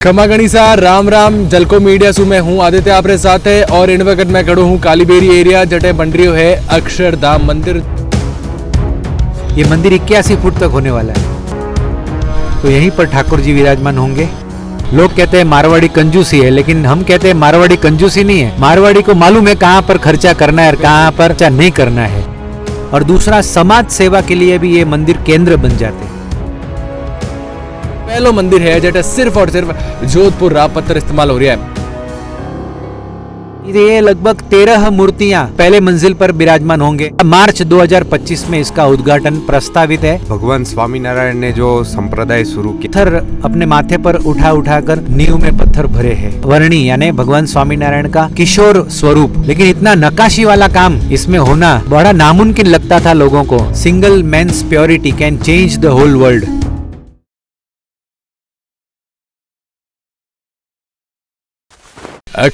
खमा गणिसा राम राम जलको मीडिया सु मैं हूँ आदित्य आपरे साथ है और इन वक्त मैं खड़ो हूँ कालीबेरी एरिया जटे बन रही है अक्षरधाम मंदिर। ये मंदिर 81 फुट तक होने वाला है, तो यहीं पर ठाकुर जी विराजमान होंगे। लोग कहते हैं मारवाड़ी कंजूसी है, लेकिन हम कहते हैं मारवाड़ी कंजूसी नहीं है। मारवाड़ी को मालूम है कहाँ पर खर्चा करना है और कहाँ पर खर्चा नहीं करना है। और दूसरा, समाज सेवा के लिए भी ये मंदिर केंद्र बन जाते हैं। पहलो मंदिर है जटे सिर्फ और सिर्फ जोधपुर राव पत्थर इस्तेमाल हो रहा है। ये लगभग 13 मूर्तियां पहले मंजिल पर विराजमान होंगे। मार्च 2025 में इसका उद्घाटन प्रस्तावित है। भगवान स्वामीनारायण ने जो संप्रदाय शुरू किया, पत्थर अपने माथे पर उठा कर नींव में पत्थर भरे हैं। वर्णी यानी भगवान स्वामीनारायण का किशोर स्वरूप, लेकिन इतना नक्काशी वाला काम इसमें होना बड़ा नामुमकिन लगता था लोगों को। Single man's purity can change the whole world.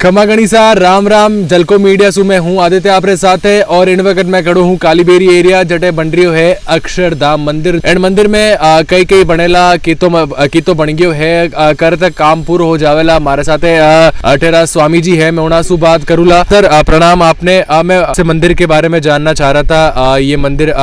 खमा गणिसा राम राम जलको मीडिया सु मैं हूँ आदित्य आपरे साथ है और इन वक्त मैं खड़ो हूँ कालीबेरी एरिया जटे बन रही है अक्षरधाम मंदिर। एंड मंदिर में कई बनेला की तो बन गयो है, कर तक काम पूरा हो जावेला। हमारे साथ अठेरा स्वामी जी है, मैं उना सु बात करूला। सर प्रणाम। आपने मैं आपसे मंदिर के बारे में जानना चाह रहा था। ये मंदिर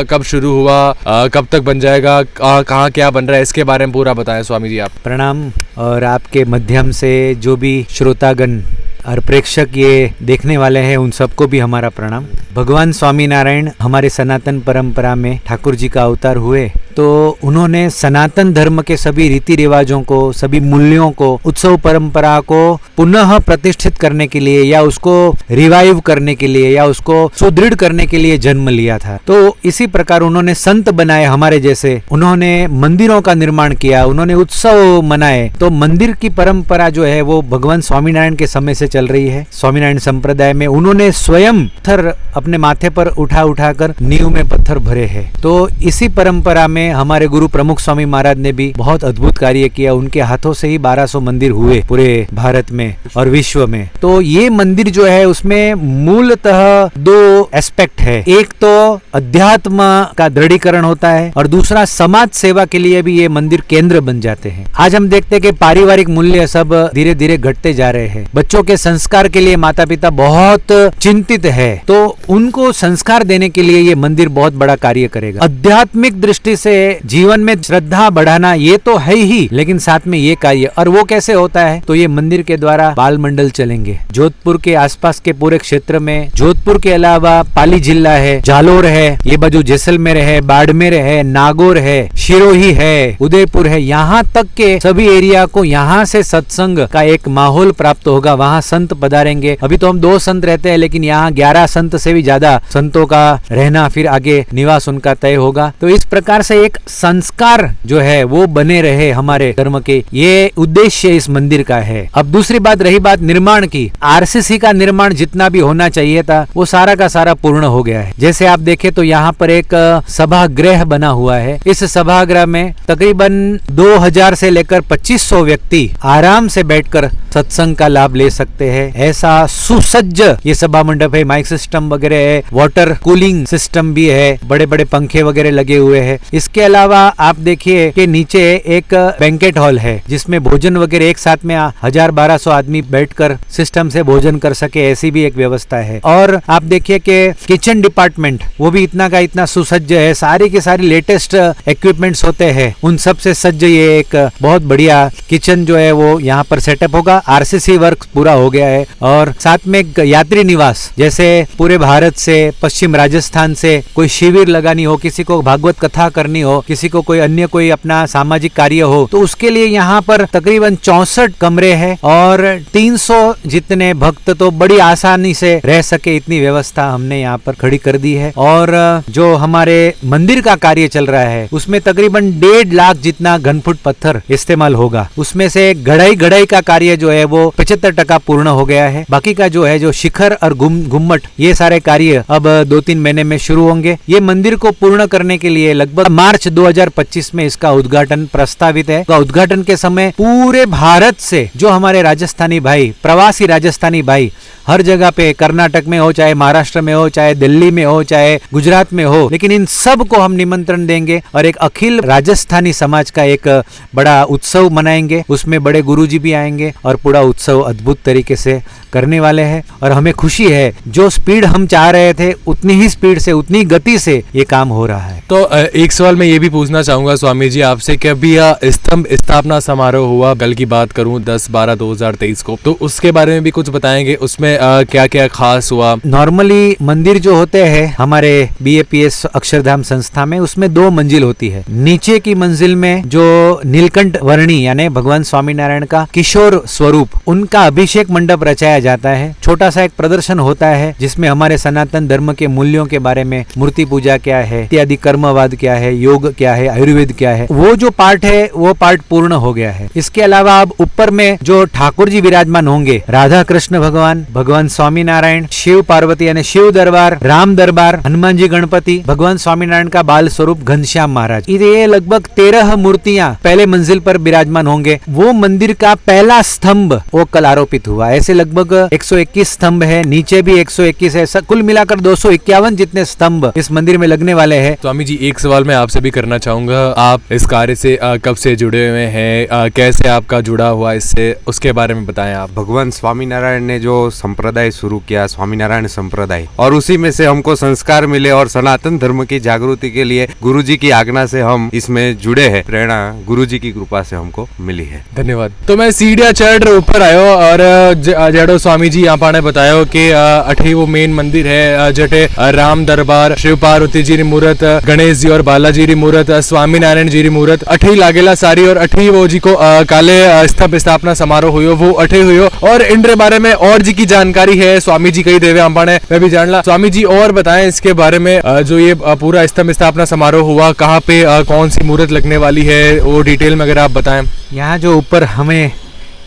कब शुरू हुआ, कब तक बन जाएगा, कहाँ क्या बन रहा है, इसके बारे में पूरा बताएं स्वामी जी आप। प्रणाम। और आपके माध्यम से जो भी श्रोतागण और प्रेक्षक ये देखने वाले हैं उन सबको भी हमारा प्रणाम। भगवान स्वामीनारायण हमारे सनातन परंपरा में ठाकुर जी का अवतार हुए, तो उन्होंने सनातन धर्म के सभी रीति रिवाजों को, सभी मूल्यों को, उत्सव परंपरा को पुनः प्रतिष्ठित करने के लिए या उसको रिवाइव करने के लिए या उसको सुदृढ़ करने के लिए जन्म लिया था। तो इसी प्रकार उन्होंने संत बनाए हमारे जैसे, उन्होंने मंदिरों का निर्माण किया, उन्होंने उत्सव मनाए। तो मंदिर की परंपरा जो है वो भगवान स्वामीनारायण के समय से चल रही है। स्वामीनारायण संप्रदाय में उन्होंने स्वयं पत्थर अपने माथे पर उठा कर नींव में पत्थर भरे हैं। तो इसी परंपरा में हमारे गुरु प्रमुख स्वामी महाराज ने भी बहुत अद्भुत कार्य किया। उनके हाथों से ही 1200 मंदिर हुए पूरे भारत में और विश्व में। तो ये मंदिर जो है उसमें मूलतः 2 एस्पेक्ट है। एक तो अध्यात्म का दृढ़ीकरण होता है और दूसरा समाज सेवा के लिए भी ये मंदिर केंद्र बन जाते हैं। आज हम देखते हैं कि पारिवारिक मूल्य सब धीरे धीरे घटते जा रहे हैं। बच्चों के संस्कार के लिए माता पिता बहुत चिंतित है, तो उनको संस्कार देने के लिए ये मंदिर बहुत बड़ा कार्य करेगा। आध्यात्मिक दृष्टि से जीवन में श्रद्धा बढ़ाना ये तो है ही, लेकिन साथ में ये कार्य, और वो कैसे होता है, तो ये मंदिर के द्वारा बाल मंडल चलेंगे। जोधपुर के आसपास के पूरे क्षेत्र में, जोधपुर के अलावा पाली जिला है, जालोर है, ये बाजू जैसलमेर है, बाड़मेर है, नागौर है, सिरोही है, उदयपुर है, यहाँ तक के सभी एरिया को यहाँ से सत्संग का एक माहौल प्राप्त होगा। वहाँ संत पधारेंगे। अभी तो हम 2 संत रहते हैं, लेकिन यहाँ 11 संत से भी ज्यादा संतों का रहना, फिर आगे निवास उनका तय होगा। तो इस प्रकार से एक संस्कार जो है वो बने रहे हमारे धर्म के, ये उद्देश्य इस मंदिर का है। अब दूसरी बात रही बात निर्माण की। आरसीसी का निर्माण जितना भी होना चाहिए था वो सारा का सारा पूर्ण हो गया है। जैसे आप देखें तो यहाँ पर एक सभागृह बना हुआ है। इस सभागृह में तकरीबन 2000 से लेकर 2500 व्यक्ति आराम से बैठकर सत्संग का लाभ ले सकते हैं। ऐसा सुसज्ज ये सभा मंडप है। माइक सिस्टम वगैरह है, वाटर कूलिंग सिस्टम भी है, बड़े बड़े पंखे वगैरह लगे हुए हैं। इसके अलावा आप देखिए कि नीचे एक बैंकेट हॉल है जिसमें भोजन वगैरह एक साथ में 1000-1200 आदमी बैठकर सिस्टम से भोजन कर सके, ऐसी भी एक व्यवस्था है। और आप देखिए कि किचन डिपार्टमेंट वो भी इतना का इतना सुसज्ज है। सारी की सारी लेटेस्ट इक्विपमेंट्स होते हैं, उन सब से सज्ज ये एक बहुत बढ़िया किचन जो है वो यहाँ पर सेटअप होगा। आरसीसी वर्क पूरा हो गया है। और साथ में एक यात्री निवास, जैसे पूरे भारत से, पश्चिम राजस्थान से कोई शिविर लगानी हो, किसी को भागवत कथा करनी हो, किसी को कोई अन्य कोई अपना सामाजिक कार्य हो, तो उसके लिए यहाँ पर तकरीबन 64 कमरे हैं और 300 जितने भक्त तो बड़ी आसानी से रह सके इतनी व्यवस्था हमने यहाँ पर खड़ी कर दी है। और जो हमारे मंदिर का कार्य चल रहा है उसमें तकरीबन 1.5 लाख जितना घनफुट पत्थर इस्तेमाल होगा। उसमें से गढ़ाई का कार्य जो है वो 75% पूर्ण हो गया है। बाकी का जो है, जो शिखर और गुम्मट, ये सारे कार्य अब 2-3 महीने में शुरू होंगे। ये मंदिर को पूर्ण करने के लिए लगभग मार्च 2025 में इसका उद्घाटन प्रस्तावित है। उद्घाटन के समय पूरे भारत से जो हमारे राजस्थानी भाई, प्रवासी राजस्थानी भाई हर जगह पे, कर्नाटक में हो, चाहे महाराष्ट्र में हो, चाहे दिल्ली में हो, चाहे गुजरात में हो, लेकिन इन सब को हम निमंत्रण देंगे और एक अखिल राजस्थानी समाज का एक बड़ा उत्सव मनाएंगे। उसमें बड़े गुरुजी भी आएंगे और पूरा उत्सव अद्भुत तरीके से करने वाले हैं। और हमें खुशी है, जो स्पीड हम चाह रहे थे उतनी ही स्पीड से, उतनी गति से ये काम हो रहा है। तो एक सवाल मैं ये भी पूछना चाहूंगा स्वामी जी आपसे कि अभी स्तंभ स्थापना समारोह हुआ, कल की बात करूं 10/12/2023 को, तो उसके बारे में भी कुछ बताएंगे, उसमें क्या क्या खास हुआ? नॉर्मली मंदिर जो होते हैं हमारे BAPS अक्षरधाम संस्था में, उसमें 2 मंजिल होती है। नीचे की मंजिल में जो नीलकंठ वर्णी यानी भगवान स्वामीनारायण का किशोर स्वरूप, उनका अभिषेक मंडप रचाया जाता है। छोटा सा एक प्रदर्शन होता है जिसमें हमारे सनातन धर्म के मूल्यों के बारे में, मूर्ति पूजा क्या है इत्यादि, कर्मवाद क्या है, योग क्या है, आयुर्वेद क्या है, वो जो पार्ट है वो पार्ट पूर्ण हो गया है। इसके अलावा अब ऊपर में जो ठाकुर जी विराजमान होंगे, राधा कृष्ण भगवान, भगवान स्वामीनारायण, शिव पार्वती यानी शिव दरबार, राम दरबार, हनुमान जी गणपति, भगवान स्वामीनारायण का बाल स्वरूप घनश्याम महाराज, ये लगभग 13 मूर्तियां पहले मंजिल पर विराजमान होंगे। वो मंदिर का पहला स्तंभ वो कल आरोपित हुआ। ऐसे लगभग 121 स्तंभ है, नीचे भी 121 है, कुल मिलाकर 251 जितने स्तंभ इस मंदिर में लगने वाले हैं। स्वामी जी एक सवाल मैं आपसे भी करना चाहूंगा, आप इस कार्य से कब से जुड़े हुए हैं, कैसे आपका जुड़ा हुआ इससे, उसके बारे में बताएं आप। भगवान स्वामीनारायण ने जो संप्रदाय शुरू किया, स्वामीनारायण संप्रदाय, और उसी में से हमको संस्कार मिले और सनातन धर्म की जागृति के लिए गुरुजी की आज्ञा से हम इसमें जुड़े हैं। प्रेरणा गुरुजी की कृपा से हमको मिली है। धन्यवाद। तो मैं सीढ़ियां चढ़ ऊपर आयो और जड़ो स्वामी जी यहाँ पाने बतायो कि अठे वो मेन मंदिर है जटे राम दरबार, शिव पार्वती जी री मूर्त, गणेश जी और बालाजी री मूर्त, स्वामी नारायण जी री मूर्त अठे लागेला सारी, और अठे वो जी को काले स्तंभ स्थापना समारोह हुयो वो अठे हुयो। और इनके बारे में और जी की जानकारी है स्वामी जी कही देवे हमने, मैं भी जान ला। स्वामी जी और बताएं इसके बारे में, जो ये पूरा स्तंभ स्थापना समारोह हुआ, कहाँ पे कौन सी मूर्त लगने वाली है, वो डिटेल में अगर आप बताएं। यहाँ जो ऊपर हमें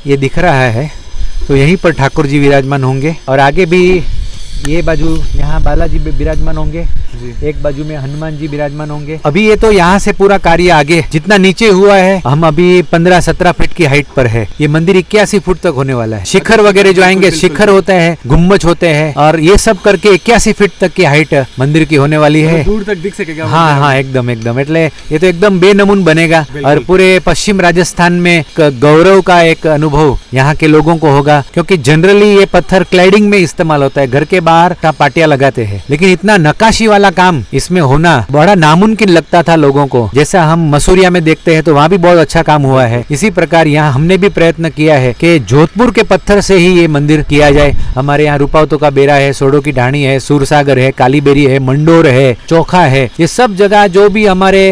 ये दिख रहा है तो यहीं पर ठाकुर जी विराजमान होंगे और आगे भी ये बाजू यहाँ बालाजी विराजमान होंगे, एक बाजू में हनुमान जी विराजमान होंगे। अभी ये तो यहाँ से पूरा कार्य आगे जितना नीचे हुआ है, हम अभी 15-17 फीट की हाइट पर है। ये मंदिर 81 फुट तक होने वाला है। शिखर वगैरह जो आएंगे, शिखर होते हैं, गुम्बज होते हैं, और ये सब करके 81 फीट तक की हाइट मंदिर की होने वाली है। दूर तक दिख सकेगा। हाँ, एकदम એટલે ये तो एकदम बेनमून बनेगा और पूरे पश्चिम राजस्थान में गौरव का एक अनुभव यहाँ के लोगों को होगा, क्योंकि जनरली ये पत्थर क्लैडिंग में इस्तेमाल होता है, घर के बाहर का पाटियां लगाते हैं, लेकिन इतना नक्काशी वाला काम इसमें होना बड़ा नामुमकिन लगता था लोगों को। जैसा हम मसूरिया में देखते हैं तो वहाँ भी बहुत अच्छा काम हुआ है, इसी प्रकार यहाँ हमने भी प्रयत्न किया है कि जोधपुर के पत्थर से ही ये मंदिर किया जाए। हमारे यहाँ रूपावतों का बेरा है, सोडो की ढाणी है, सूरसागर है, कालीबेरी है, मंडोर है, चोखा है, ये सब जगह जो भी हमारे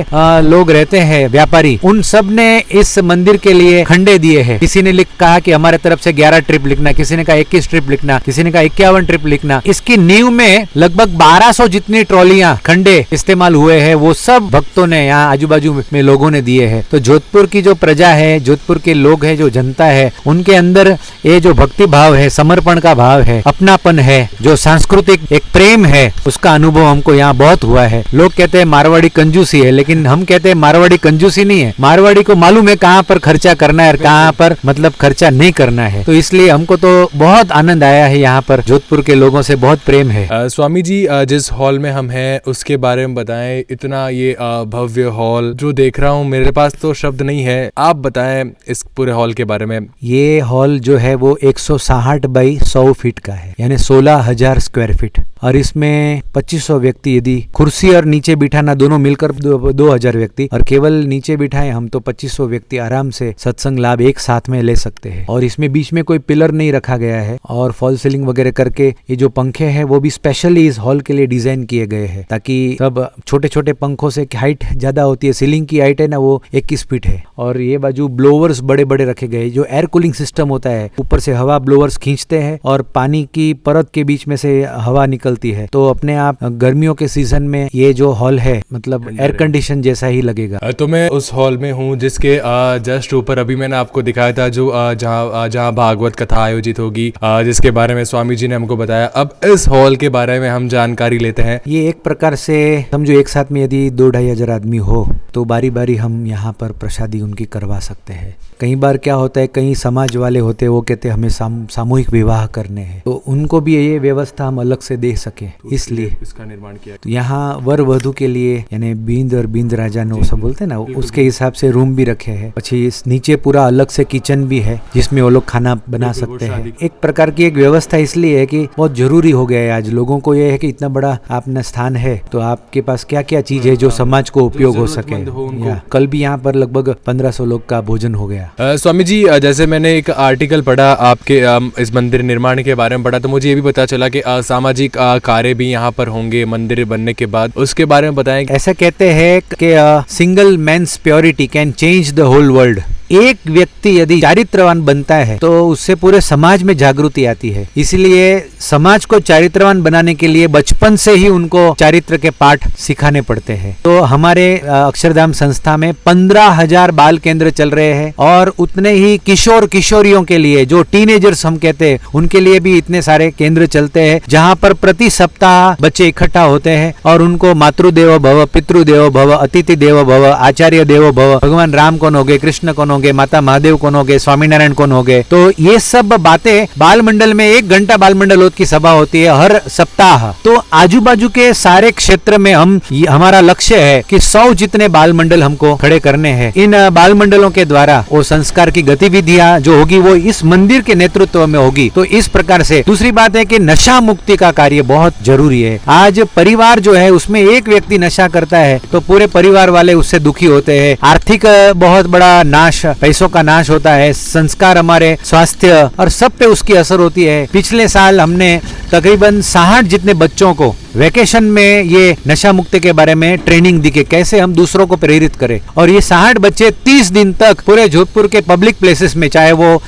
लोग रहते हैं व्यापारी, उन सब ने इस मंदिर के लिए खंडे दिए हैं। किसी ने कहा कि हमारे तरफ से 11 ट्रिप लिखना, किसी ने कहा 21 ट्रिप लिखना, किसी ने कहा 51 ट्रिप लिखना। इसकी नींव में लगभग 1200 जितनी ट्रॉलियां खंडे इस्तेमाल हुए हैं, वो सब भक्तों ने यहाँ आजू बाजू में लोगों ने दिए हैं। तो जोधपुर की जो प्रजा है, जोधपुर के लोग है, जो जनता है, उनके अंदर ये जो भक्ति भाव है, समर्पण का भाव है, अपनापन है, जो सांस्कृतिक एक प्रेम है, उसका अनुभव हमको यहाँ बहुत हुआ है। लोग कहते हैं मारवाड़ी कंजूसी है, लेकिन हम कहते हैं मारवाड़ी कंजूसी नहीं है। मारवाड़ी को मालूम है कहाँ पर खर्चा करना है और कहाँ पर मतलब खर्चा नहीं करना है। तो इसलिए हमको तो बहुत आनंद आया है, यहाँ पर जोधपुर के लोगों से बहुत प्रेम है। स्वामी जी जिस हॉल में हम हैं उसके बारे में बताएं। इतना ये भव्य हॉल जो देख रहा हूँ, मेरे पास तो शब्द नहीं है, आप बताएं इस पूरे हॉल के बारे में। ये हॉल जो है वो 160 बाई 100 फीट का है, यानी 16,000 स्क्वायर फीट, और इसमें 2500 व्यक्ति, यदि कुर्सी और नीचे बिठाना दोनों मिलकर 2000 व्यक्ति, और केवल नीचे बिठाए हम तो 2500 व्यक्ति आराम से सत्संग लाभ एक साथ में ले सकते हैं। और इसमें बीच में कोई पिलर नहीं रखा गया है, और फॉल सीलिंग वगैरह करके ये जो पंखे हैं वो भी स्पेशली इस हॉल के लिए डिजाइन किए गए हैं, ताकि सब छोटे छोटे पंखों से हाइट ज्यादा होती है। सीलिंग की हाइट है ना वो 21 फीट है, और ये बाजू ब्लोवर्स बड़े बड़े रखे गए, जो एयर कूलिंग सिस्टम होता है, ऊपर से हवा ब्लोवर्स खींचते हैं और पानी की परत के बीच में से हवा निकलती है, तो अपने आप गर्मियों के सीजन में ये जो हॉल है मतलब एयर कंडीशन जैसा ही लगेगा। तो मैं उस हॉल में हूँ जिसके जस्ट ऊपर अभी मैंने आपको दिखाया था, जो जहाँ भागवत कथा आयोजित होगी, जिसके बारे में स्वामी जी ने हमको बताया। अब इस हॉल के बारे में हम जानकारी लेते हैं। ये एक प्रकार से समझो एक साथ में यदि 2-2.5 हजार आदमी हो तो बारी बारी हम यहाँ पर प्रसादी उनकी करवा सकते हैं। कई बार क्या होता है, कई समाज वाले होते हैं वो कहते हैं हमें सामूहिक विवाह करने हैं, तो उनको भी ये व्यवस्था हम अलग से दे सके, इसलिए इसका निर्माण किया। तो यहाँ वर वधु के लिए यानी बींद और बींद राजा नो सब बोलते हैं ना, उसके हिसाब से रूम भी रखे हैं। पछी इस नीचे पूरा अलग से किचन भी है जिसमें वो लोग खाना बना सकते हैं। एक प्रकार की एक व्यवस्था इसलिए है कि बहुत जरूरी हो गया है आज लोगों को, ये है कि इतना बड़ा अपना स्थान है तो आपके पास क्या क्या चीज है जो समाज को उपयोग हो सके। कल भी यहाँ पर लगभग 1500 लोग का भोजन हो गया। स्वामी जी, जैसे मैंने एक आर्टिकल पढ़ा आपके इस मंदिर निर्माण के बारे में पढ़ा, तो मुझे ये भी पता चला कि सामाजिक कार्य भी यहाँ पर होंगे मंदिर बनने के बाद, उसके बारे में बताएं। ऐसा कहते हैं कि single man's purity can change the whole world. एक व्यक्ति यदि चारित्रवान बनता है तो उससे पूरे समाज में जागृति आती है। इसलिए समाज को चारित्रवान बनाने के लिए बचपन से ही उनको चारित्र के पाठ सिखाने पड़ते हैं। तो हमारे अक्षरधाम संस्था में 15,000 बाल केंद्र चल रहे हैं और उतने ही किशोर किशोरियों के लिए, जो टीनेजर्स हम कहते हैं, उनके लिए भी इतने सारे केंद्र चलते हैं जहाँ पर प्रति सप्ताह बच्चे इकट्ठा होते हैं और उनको मातृदेवो भव, पितृदेवो भव, अतिथि देवो भव, आचार्य देवो भव, भगवान राम कौन हो गए, कृष्ण कौन हो गए, माता महादेव कौन हो गए, स्वामीनारायण कौन हो गए, तो ये सब बातें बाल मंडल में 1 घंटा बाल मंडल की सभा होती है हर सप्ताह। तो आजू बाजू के सारे क्षेत्र में हमारा लक्ष्य है कि 100 जितने बाल मंडल हमको खड़े करने हैं। इन बाल मंडलों के द्वारा वो संस्कार की गतिविधियां जो होगी वो इस मंदिर के नेतृत्व में होगी। तो इस प्रकार से दूसरी बात है कि नशा मुक्ति का कार्य बहुत जरूरी है। आज परिवार जो है उसमें एक व्यक्ति नशा करता है तो पूरे परिवार वाले उससे दुखी होते हैं, आर्थिक बहुत बड़ा नाश, पैसों का नाश होता है, संस्कार, हमारे स्वास्थ्य और सब पे उसकी असर होती है। पिछले साल हमने तकरीबन 60 जितने बच्चों को वेकेशन में ये नशा मुक्ति के बारे में ट्रेनिंग दी कि कैसे हम दूसरों को प्रेरित करें, और ये 60 बच्चे 30 दिन तक पूरे जोधपुर के पब्लिक प्लेसेस में, चाहे वो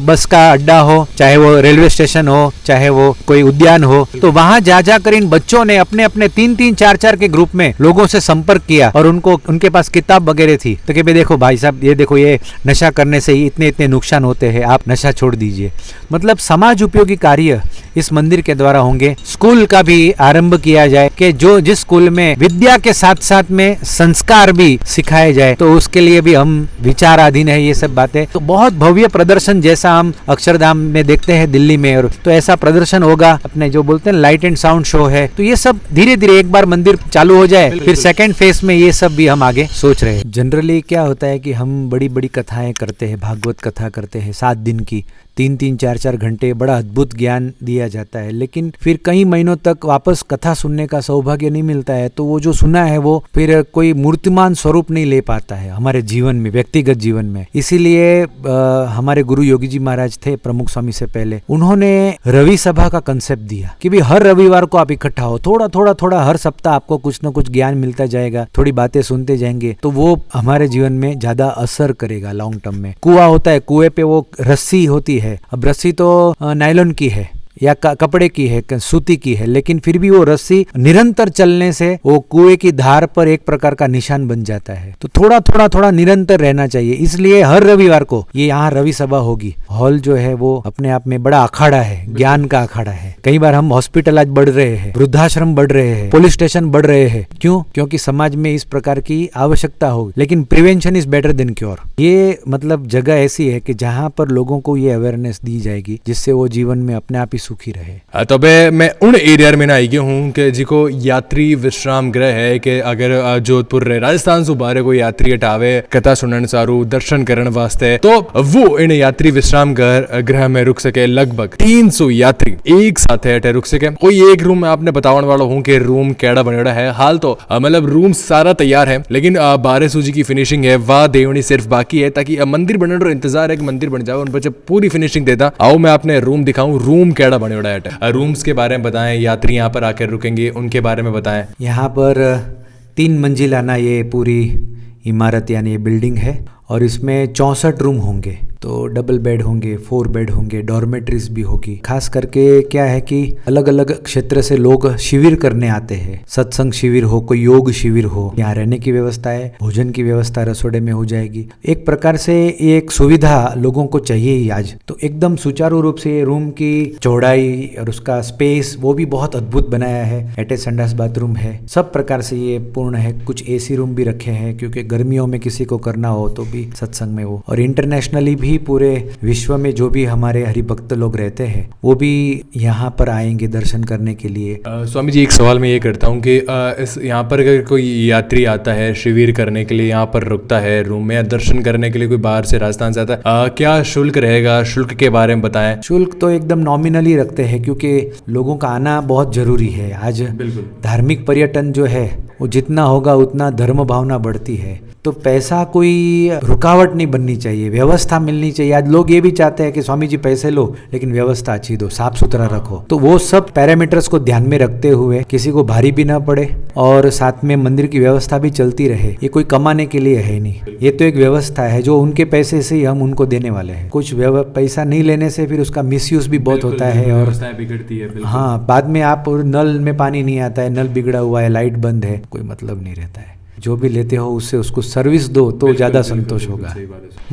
बस का अड्डा हो, चाहे वो रेलवे स्टेशन हो, चाहे वो कोई उद्यान हो, तो वहां जा जाकर इन बच्चों ने अपने अपने 3-3, 4-4 के ग्रुप में लोगों से संपर्क किया और उनको, उनके पास किताब वगैरह थी तो कि भाई देखो भाई साहब, ये देखो ये नशा करने से इतने इतने नुकसान होते हैं, आप नशा छोड़ दीजिए। मतलब समाज उपयोगी कार्य इस मंदिर के द्वारा होंगे। स्कूल का भी आरंभ किया जाए कि जो जिस स्कूल में विद्या के साथ साथ में संस्कार भी सिखाए जाए, तो उसके लिए भी हम विचाराधीन है ये सब बातें। तो बहुत भव्य प्रदर्शन जैसा हम अक्षरधाम में देखते हैं दिल्ली में, और तो ऐसा प्रदर्शन होगा। अपने जो बोलते हैं लाइट एंड साउंड शो है, तो ये सब धीरे धीरे एक बार मंदिर चालू हो जाए फिर सेकेंड फेज में ये सब भी हम आगे सोच रहे हैं। जनरली क्या होता है कि हम बड़ी बड़ी कथाएं करते हैं, भागवत कथा करते हैं 7 दिन की, 3-3, 4-4 घंटे, बड़ा अद्भुत ज्ञान दिया जाता है, लेकिन फिर कई महीनों तक वापस कथा सुनने का सौभाग्य नहीं मिलता है। तो वो जो सुना है वो फिर कोई मूर्तिमान स्वरूप नहीं ले पाता है हमारे जीवन में, व्यक्तिगत जीवन में। इसीलिए हमारे गुरु योगी जी महाराज थे प्रमुख स्वामी से पहले, उन्होंने रवि सभा का कंसेप्ट दिया कि भाई हर रविवार को आप इकट्ठा हो, थोड़ा थोड़ा थोड़ा हर सप्ताह आपको कुछ न कुछ ज्ञान मिलता जाएगा, थोड़ी बातें सुनते जाएंगे, तो वो हमारे जीवन में ज्यादा असर करेगा लॉन्ग टर्म में। कुआं होता है, कुएं पे वो रस्सी होती है, अब रस्सी तो नायलॉन की है या कपड़े की है, सूती की है, लेकिन फिर भी वो रस्सी निरंतर चलने से वो कुएं की धार पर एक प्रकार का निशान बन जाता है। तो थोड़ा थोड़ा थोड़ा निरंतर रहना चाहिए। इसलिए हर रविवार को ये यहाँ रवि सभा होगी। हॉल जो है वो अपने आप में बड़ा अखाड़ा है, ज्ञान का अखाड़ा है। कई बार हम हॉस्पिटल आज बढ़ रहे हैं, वृद्धाश्रम बढ़ रहे हैं, पुलिस स्टेशन बढ़ रहे हैं, क्यों? क्योंकि समाज में इस प्रकार की आवश्यकता होगी। लेकिन prevention is better than cure. ये मतलब जगह ऐसी है कि जहाँ पर लोगों को ये अवेयरनेस दी जाएगी जिससे वो जीवन में अपने आप ही सुखी रहे। तबे मैं उन एरिया में आई गया हूँ कि जिको यात्री विश्राम गृह है कि अगर जोधपुर रे राजस्थान से बारे कोई यात्री हटावे कथा सुनने सारू दर्शन करने वास्ते, तो वो इन यात्री विश्राम गृह में रुक सके। लगभग 300 यात्री एक साथ है रुक सके। कोई एक रूम में आपने बताने वाला हूँ कि रूम केड़ा बनेड़ा है। हाल तो मतलब रूम सारा तैयार है, लेकिन 12 सूजी की फिनिशिंग है, वाह देवनी सिर्फ बाकी है, ताकि मंदिर बनने का इंतजार है कि मंदिर बन जाए, उन पर पूरी फिनिशिंग देता। आओ मैं आपने रूम दिखाऊं, रूम केड़ा बनेड़ा है। रूम्स के बारे में बताएं, यात्री यहाँ पर आकर रुकेंगे उनके बारे में बताएं। यहाँ पर 3 मंजिलाना ये पूरी इमारत यानी ये बिल्डिंग है और इसमें 64 रूम होंगे। तो डबल बेड होंगे, 4 बेड होंगे, डॉर्मेट्रीज भी होगी। खास करके क्या है कि अलग अलग क्षेत्र से लोग शिविर करने आते हैं, सत्संग शिविर हो, कोई योग शिविर हो, यहाँ रहने की व्यवस्था है, भोजन की व्यवस्था रसोड़े में हो जाएगी। एक प्रकार से ये एक सुविधा लोगों को चाहिए ही आज। तो एकदम सुचारू रूप से रूम की चौड़ाई और उसका स्पेस वो भी बहुत अद्भुत बनाया है। अटैच संडास बाथरूम है, सब प्रकार से ये पूर्ण है। कुछ एसी रूम भी रखे हैं क्योंकि गर्मियों में किसी को करना हो तो भी सत्संग में हो। और इंटरनेशनली भी पूरे विश्व में जो भी हमारे हरिभक्त लोग रहते हैं वो भी यहाँ पर आएंगे दर्शन करने के लिए। स्वामी जी, एक सवाल मैं ये करता हूँ कि इस यहाँ पर अगर कोई यात्री आता है शिविर करने के लिए, यहाँ पर रुकता है रूम में, या दर्शन करने के लिए कोई बाहर से राजस्थान से आता है, क्या शुल्क रहेगा? शुल्क के बारे में बताएं। शुल्क तो एकदम नॉमिनली रखते हैं क्योंकि लोगों का आना बहुत जरूरी है। आज बिल्कुल धार्मिक पर्यटन जो है वो जितना होगा उतना धर्म भावना बढ़ती है। तो पैसा कोई रुकावट नहीं बननी चाहिए, व्यवस्था मिलनी चाहिए। आज लोग ये भी चाहते हैं कि स्वामी जी पैसे लो लेकिन व्यवस्था अच्छी दो, साफ सुथरा रखो। तो वो सब पैरामीटर्स को ध्यान में रखते हुए किसी को भारी भी ना पड़े और साथ में मंदिर की व्यवस्था भी चलती रहे। ये कोई कमाने के लिए है नहीं, ये तो एक व्यवस्था है जो उनके पैसे से ही हम उनको देने वाले हैं। कुछ पैसा नहीं लेने से फिर उसका मिसयूज भी बहुत होता है और बिगड़ती है। हाँ, बाद में आप नल में पानी नहीं आता है, नल बिगड़ा हुआ है, लाइट बंद है, कोई मतलब नहीं रहता है। जो भी लेते हो उससे उसको सर्विस दो तो ज्यादा संतोष होगा।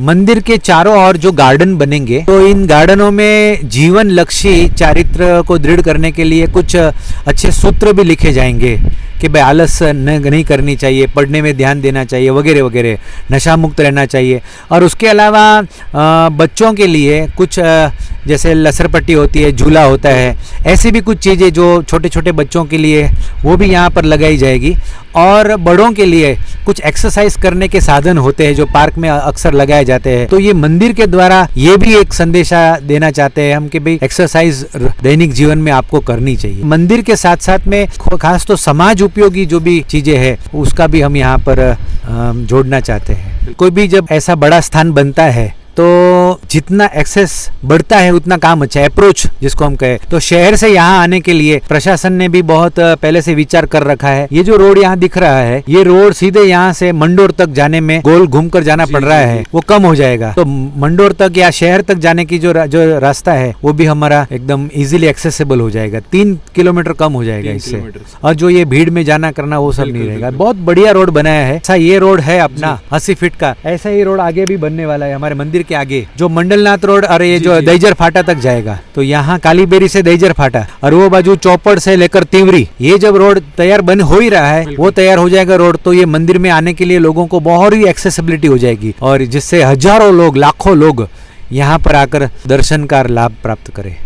मंदिर के चारों ओर जो गार्डन बनेंगे तो इन गार्डनों में जीवन लक्ष्य चारित्र को दृढ़ करने के लिए कुछ अच्छे सूत्र भी लिखे जाएंगे कि भाई आलस नहीं करनी चाहिए, पढ़ने में ध्यान देना चाहिए, वगैरह वगैरह, नशा मुक्त रहना चाहिए। और उसके अलावा बच्चों के लिए कुछ जैसे लसरपट्टी होती है, झूला होता है, ऐसी भी कुछ चीज़ें जो छोटे छोटे बच्चों के लिए वो भी यहाँ पर लगाई जाएगी। और बड़ों के लिए कुछ एक्सरसाइज करने के साधन होते हैं जो पार्क में अक्सर लगाए जाते हैं। तो ये मंदिर के द्वारा ये भी एक संदेशा देना चाहते हैं हम कि भाई एक्सरसाइज दैनिक जीवन में आपको करनी चाहिए। मंदिर के साथ साथ में खास तो समाज उपयोगी जो भी चीजें हैं उसका भी हम यहाँ पर जोड़ना चाहते हैं। कोई भी जब ऐसा बड़ा स्थान बनता है तो जितना एक्सेस बढ़ता है उतना काम अच्छा है, अप्रोच जिसको हम कहें। तो शहर से यहाँ आने के लिए प्रशासन ने भी बहुत पहले से विचार कर रखा है। ये जो रोड यहाँ दिख रहा है, ये रोड सीधे यहाँ से मंडोर तक जाने में गोल घूमकर जाना पड़ रहा है, वो कम हो जाएगा। तो मंडोर तक या शहर तक जाने की जो रास्ता है वो भी हमारा एकदम इजीली एक्सेसिबल हो जाएगा, 3 किलोमीटर कम हो जाएगा इससे। और जो ये भीड़ में जाना करना वो सब नहीं रहेगा। बहुत बढ़िया रोड बनाया है। ऐसा ये रोड है अपना 80 फीट का, ऐसा ही रोड आगे भी बनने वाला है हमारे मंदिर के आगे, जो मंडलनाथ रोड और ये जो दैजर फाटा तक जाएगा। तो यहाँ कालीबेरी से दैजर फाटा और वो बाजू चौपड़ से लेकर तिवरी, ये जब रोड तैयार बन हो ही रहा है, वो तैयार हो जाएगा रोड, तो ये मंदिर में आने के लिए लोगों को बहुत ही एक्सेसिबिलिटी हो जाएगी और जिससे हजारों लोग, लाखों लोग यहाँ पर आकर दर्शन का लाभ प्राप्त करें।